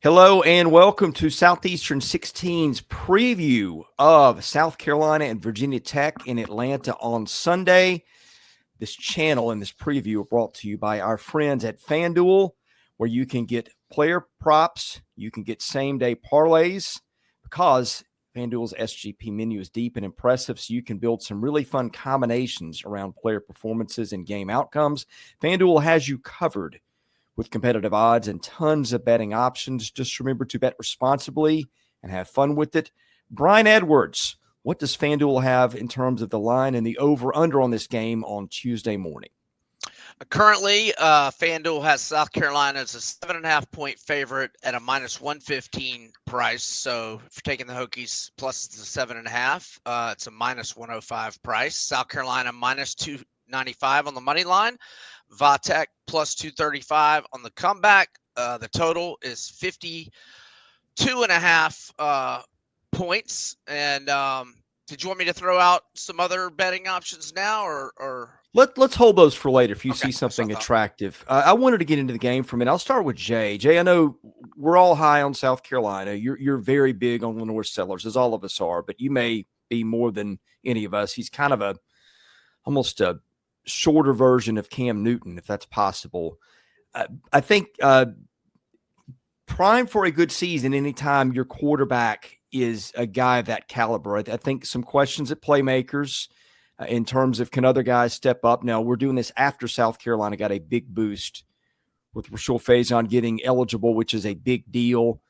Hello and welcome to Southeastern 16's preview of South Carolina and Virginia Tech in Atlanta on Sunday. This channel and this preview are brought to you by our friends at FanDuel, where you can get player props, you can get same-day parlays, because FanDuel's SGP menu is deep and impressive, so you can build some really fun combinations around player performances and game outcomes. FanDuel has you covered with competitive odds and tons of betting options. Just remember to bet responsibly and have fun with it. Brian Edwards, what does FanDuel have in terms of the line and the over-under on this game on Tuesday morning? Currently, FanDuel has South Carolina as a 7.5-point favorite at a -115 price. So if you're taking the Hokies plus the 7.5, it's a -105 price. South Carolina -295 on the money line. Vatek plus 235 on the comeback. The total is 52.5 points. And did you want me to throw out some other betting options now, or? Let's hold those for later if you Okay, see something that's what I thought. attractive. I wanted to get into the game for a minute. I'll start with Jay. Jay, I know we're all high on South Carolina. You're very big on LaNorris Sellers, as all of us are, but you may be more than any of us. He's kind of almost a shorter version of Cam Newton, if that's possible. I think prime for a good season anytime your quarterback is a guy of that caliber. I think some questions at playmakers in terms of can other guys step up. Now, we're doing this after South Carolina got a big boost with Rashul Faison getting eligible, which is a big deal.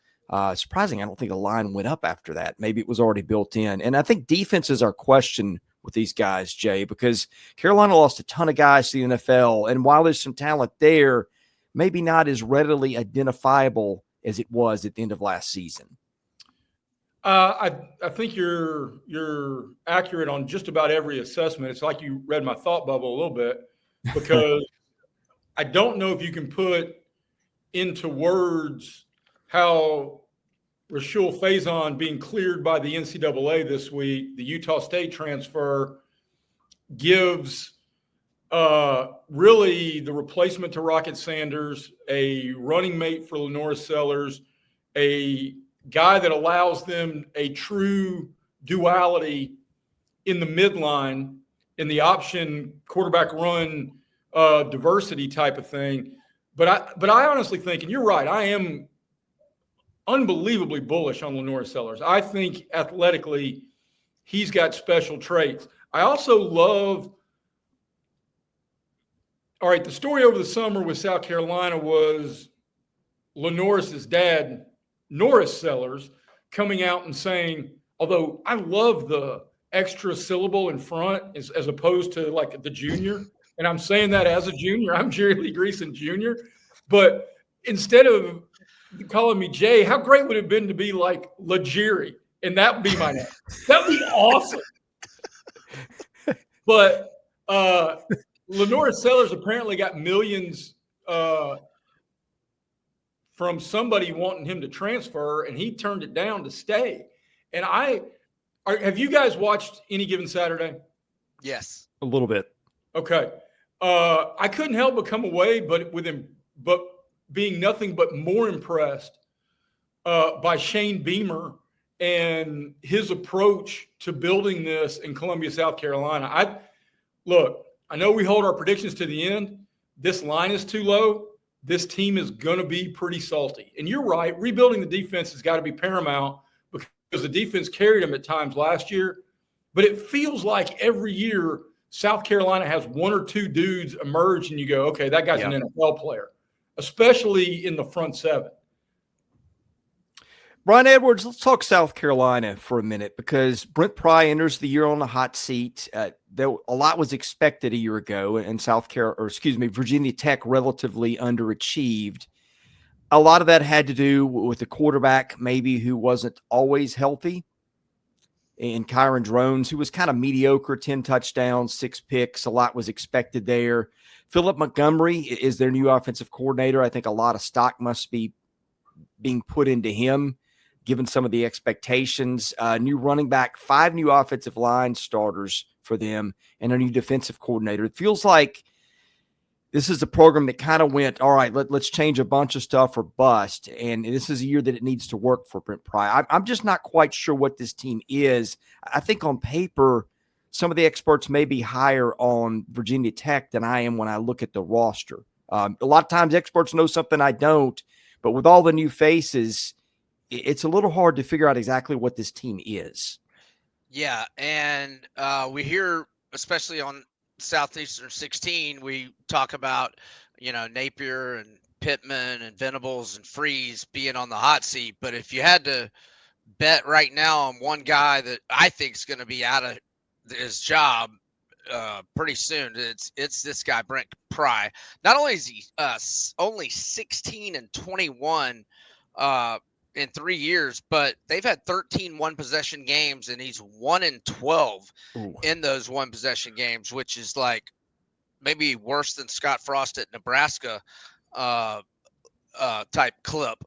Surprising, I don't think the line went up after that. Maybe it was already built in. And I think defenses are questioned with these guys, Jay, because Carolina lost a ton of guys to the NFL. And while there's some talent there, maybe not as readily identifiable as it was at the end of last season. I think you're accurate on just about every assessment. It's like you read my thought bubble a little bit, because I don't know if you can put into words how Rashul Faison being cleared by the NCAA this week, the Utah State transfer, gives really the replacement to Rocket Sanders, a running mate for LaNorris Sellers, a guy that allows them a true duality in the midline, in the option quarterback run diversity type of thing. But I honestly think, and you're right, I am unbelievably bullish on LaNorris Sellers. I think athletically he's got special traits. I also love – all right, the story over the summer with South Carolina was LaNorris's dad, Norris Sellers, coming out and saying, although I love the extra syllable in front as opposed to like the junior, and I'm saying that as a junior, I'm Jerry Lee Greeson Jr., but instead of calling me Jay, how great would it have been to be like LaJerry, and that would be my name. That would be awesome. But LaNorris Sellers apparently got millions from somebody wanting him to transfer, and he turned it down to stay. And have you guys watched Any Given Saturday? Yes. A little bit. Okay. I couldn't help but come away, but being nothing but more impressed by Shane Beamer and his approach to building this in Columbia, South Carolina. I know we hold our predictions to the end. This line is too low. This team is going to be pretty salty. And you're right, rebuilding the defense has got to be paramount, because the defense carried them at times last year. But it feels like every year South Carolina has one or two dudes emerge and you go, okay, that guy's an NFL player, especially in the front seven. Brian Edwards, let's talk South Carolina for a minute, because Brent Pry enters the year on the hot seat. A lot was expected a year ago, and Virginia Tech relatively underachieved. A lot of that had to do with the quarterback, maybe, who wasn't always healthy, and Kyron Drones, who was kind of mediocre, 10 touchdowns, 6 picks. A lot was expected there. Philip Montgomery is their new offensive coordinator. I think a lot of stock must be being put into him, given some of the expectations. New running back, 5 new offensive line starters for them, and a new defensive coordinator. It feels like this is a program that kind of went, all right, let's change a bunch of stuff or bust. And this is a year that it needs to work for Brent Pry. I'm just not quite sure what this team is. I think on paper, some of the experts may be higher on Virginia Tech than I am when I look at the roster. A lot of times experts know something I don't, but with all the new faces, it's a little hard to figure out exactly what this team is. Yeah, and we hear, especially on Southeastern 16, we talk about, Napier and Pittman and Venables and Freeze being on the hot seat. But if you had to bet right now on one guy that I think is going to be out of his job pretty soon, it's this guy, Brent Pry. Not only is he only 16-21 in 3 years, but they've had 13 one-possession games, and he's 1-12 in those one-possession games, which is like maybe worse than Scott Frost at Nebraska type clip.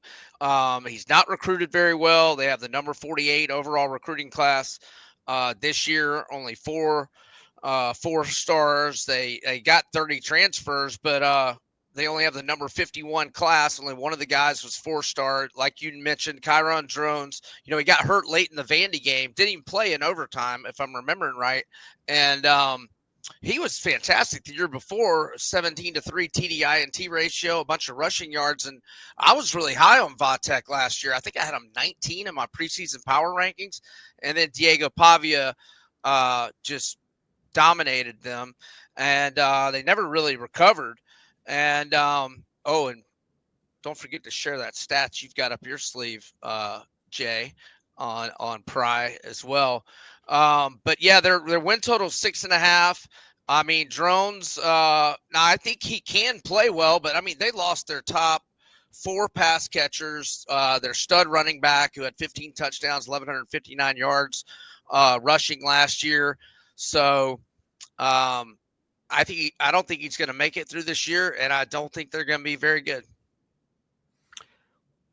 He's not recruited very well. They have the number 48 overall recruiting class this year, only four stars. They got 30 transfers, but they only have the number 51 class. Only one of the guys was 4-star. Like you mentioned, Kyron Drones, he got hurt late in the Vandy game. Didn't even play in overtime, if I'm remembering right. And he was fantastic the year before, 17-3 TDI-INT ratio, a bunch of rushing yards. And I was really high on Vatek last year. I think I had him 19 in my preseason power rankings. And then Diego Pavia just dominated them. And they never really recovered. And and don't forget to share that stats you've got up your sleeve, Jay, on Pry as well. But yeah, their win total 6.5. I mean, Drones. Now I think he can play well, but I mean they lost their top 4 pass catchers. Their stud running back who had 15 touchdowns, 1,159 yards rushing last year. So I don't think he's going to make it through this year, and I don't think they're going to be very good.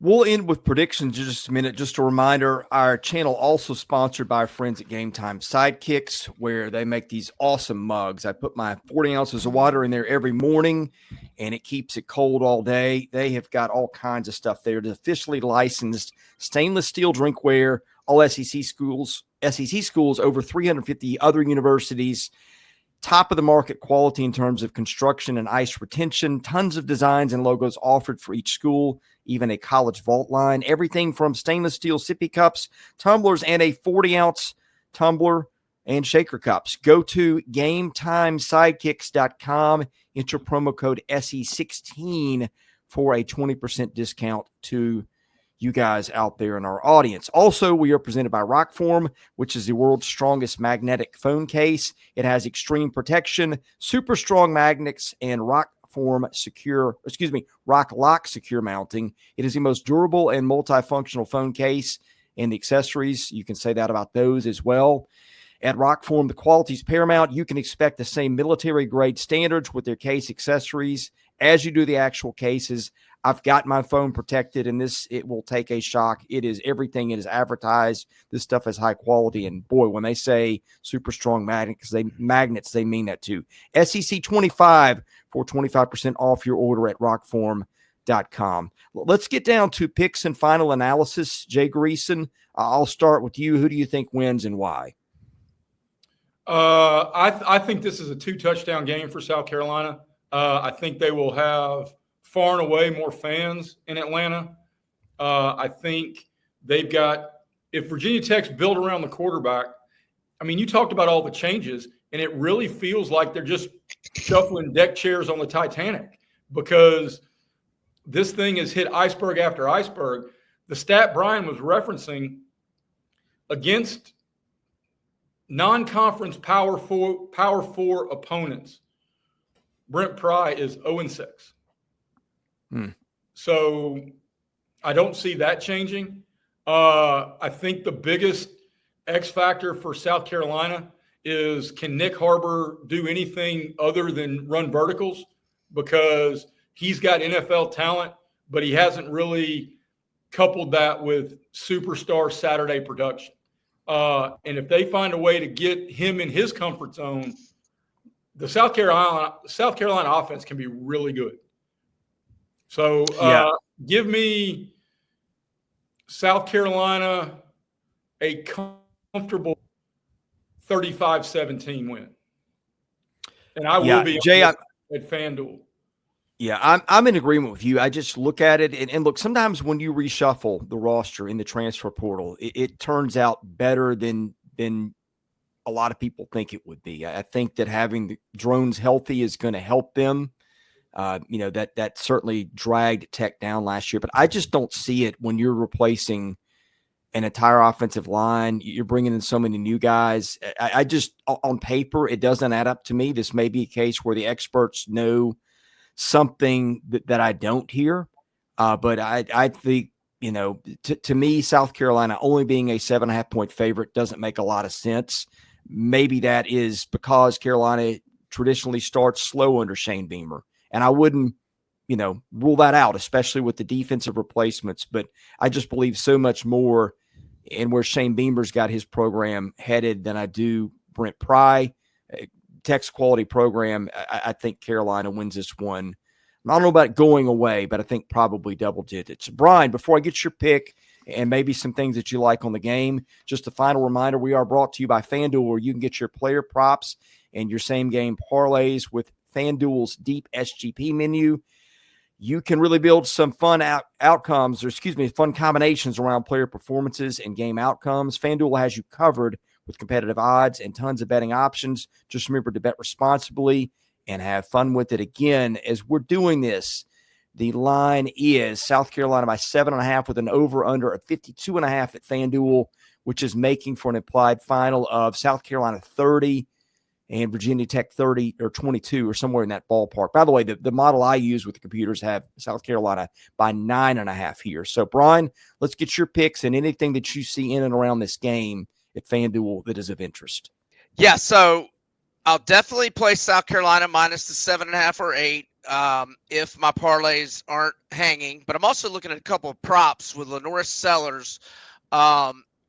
We'll end with predictions in just a minute. Just a reminder, our channel also sponsored by our friends at Game Time Sidekicks, where they make these awesome mugs. I put my 40 ounces of water in there every morning, and it keeps it cold all day. They have got all kinds of stuff there. It's officially licensed stainless steel drinkware, all SEC schools, over 350 other universities. Top of the market quality in terms of construction and ice retention, tons of designs and logos offered for each school, even a college vault line, everything from stainless steel sippy cups, tumblers, and a 40-ounce tumbler and shaker cups. Go to GameTimeSidekicks.com, enter promo code SE16 for a 20% discount to you guys out there in our audience. Also, we are presented by Rockform, which is the world's strongest magnetic phone case. It has extreme protection, super strong magnets, and Rock Lock secure mounting. It is the most durable and multifunctional phone case, and the accessories, you can say that about those as well. At Rockform, the quality is paramount. You can expect the same military-grade standards with their case accessories as you do the actual cases. I've got my phone protected, and it will take a shock. It is everything it is advertised. This stuff is high quality, and boy, when they say super strong magnets, they mean that too. SEC25 for 25% off your order at rockform.com. Let's get down to picks and final analysis. Jay Greeson, I'll start with you. Who do you think wins and why? I think this is a 2-touchdown game for South Carolina. I think they will have far and away more fans in Atlanta. I think they've got – if Virginia Tech's built around the quarterback, I mean, you talked about all the changes, and it really feels like they're just shuffling deck chairs on the Titanic because this thing has hit iceberg after iceberg. The stat Brian was referencing against non-conference Power Four opponents, Brent Pry is 0-6. So I don't see that changing. I think the biggest X factor for South Carolina is, can Nyck Harbor do anything other than run verticals? Because he's got NFL talent, but he hasn't really coupled that with superstar Saturday production. And if they find a way to get him in his comfort zone, the South Carolina offense can be really good. So give me South Carolina a comfortable 35-17 win. And I will be Jay, at FanDuel. Yeah, I'm in agreement with you. I just look at it and look, sometimes when you reshuffle the roster in the transfer portal, it turns out better than a lot of people think it would be. I think that having the Drones healthy is going to help them. That certainly dragged Tech down last year, but I just don't see it when you're replacing an entire offensive line. You're bringing in so many new guys. I just, on paper, it doesn't add up to me. This may be a case where the experts know something that I don't hear. But I think, to me, South Carolina only being a 7.5 point favorite doesn't make a lot of sense. Maybe that is because Carolina traditionally starts slow under Shane Beamer. And I wouldn't, rule that out, especially with the defensive replacements. But I just believe so much more in where Shane Beamer's got his program headed than I do Brent Pry. Tech's quality program. I think Carolina wins this one. I don't know about going away, but I think probably double digits. Brian, before I get your pick and maybe some things that you like on the game, just a final reminder, we are brought to you by FanDuel, where you can get your player props and your same game parlays with FanDuel's deep SGP menu. You can really build some fun fun combinations around player performances and game outcomes. FanDuel has you covered with competitive odds and tons of betting options. Just remember to bet responsibly and have fun with it. Again, as we're doing this, the line is South Carolina by 7.5 with an over-under of 52.5 at FanDuel, which is making for an implied final of South Carolina 30 and Virginia Tech 30 or 22 or somewhere in that ballpark. By the way, the model I use with the computers have South Carolina by 9.5 here. So, Brian, let's get your picks and anything that you see in and around this game at FanDuel that is of interest. Yeah, so I'll definitely play South Carolina minus the 7.5 or 8 if my parlays aren't hanging. But I'm also looking at a couple of props with LaNorris Sellers.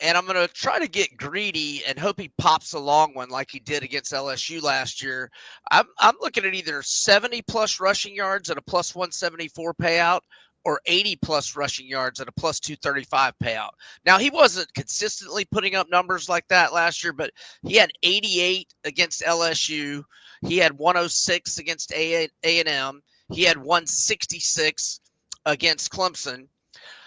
And I'm going to try to get greedy and hope he pops a long one like he did against LSU last year. I'm looking at either 70-plus rushing yards at a plus 174 payout or 80-plus rushing yards at a plus 235 payout. Now, he wasn't consistently putting up numbers like that last year, but he had 88 against LSU. He had 106 against A&M. He had 166 against Clemson.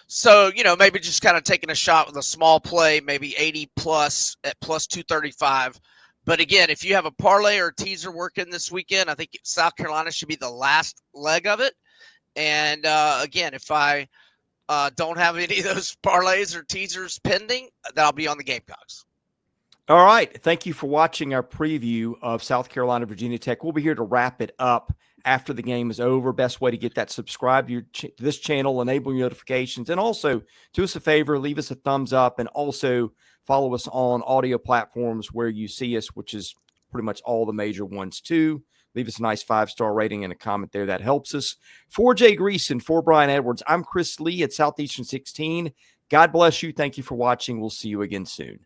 So, maybe just kind of taking a shot with a small play, maybe 80-plus at plus 235. But again, if you have a parlay or a teaser working this weekend, I think South Carolina should be the last leg of it. And again, if I don't have any of those parlays or teasers pending, then I'll be on the Gamecocks. All right. Thank you for watching our preview of South Carolina, Virginia Tech. We'll be here to wrap it up after the game is over. Best way to get that, subscribe to this channel, enable notifications, and also do us a favor, leave us a thumbs up, and also follow us on audio platforms where you see us, which is pretty much all the major ones too. Leave us a nice 5-star rating and a comment there. That helps us. For Jay Greeson, for Brian Edwards, I'm Chris Lee at Southeastern 16. God bless you. Thank you for watching. We'll see you again soon.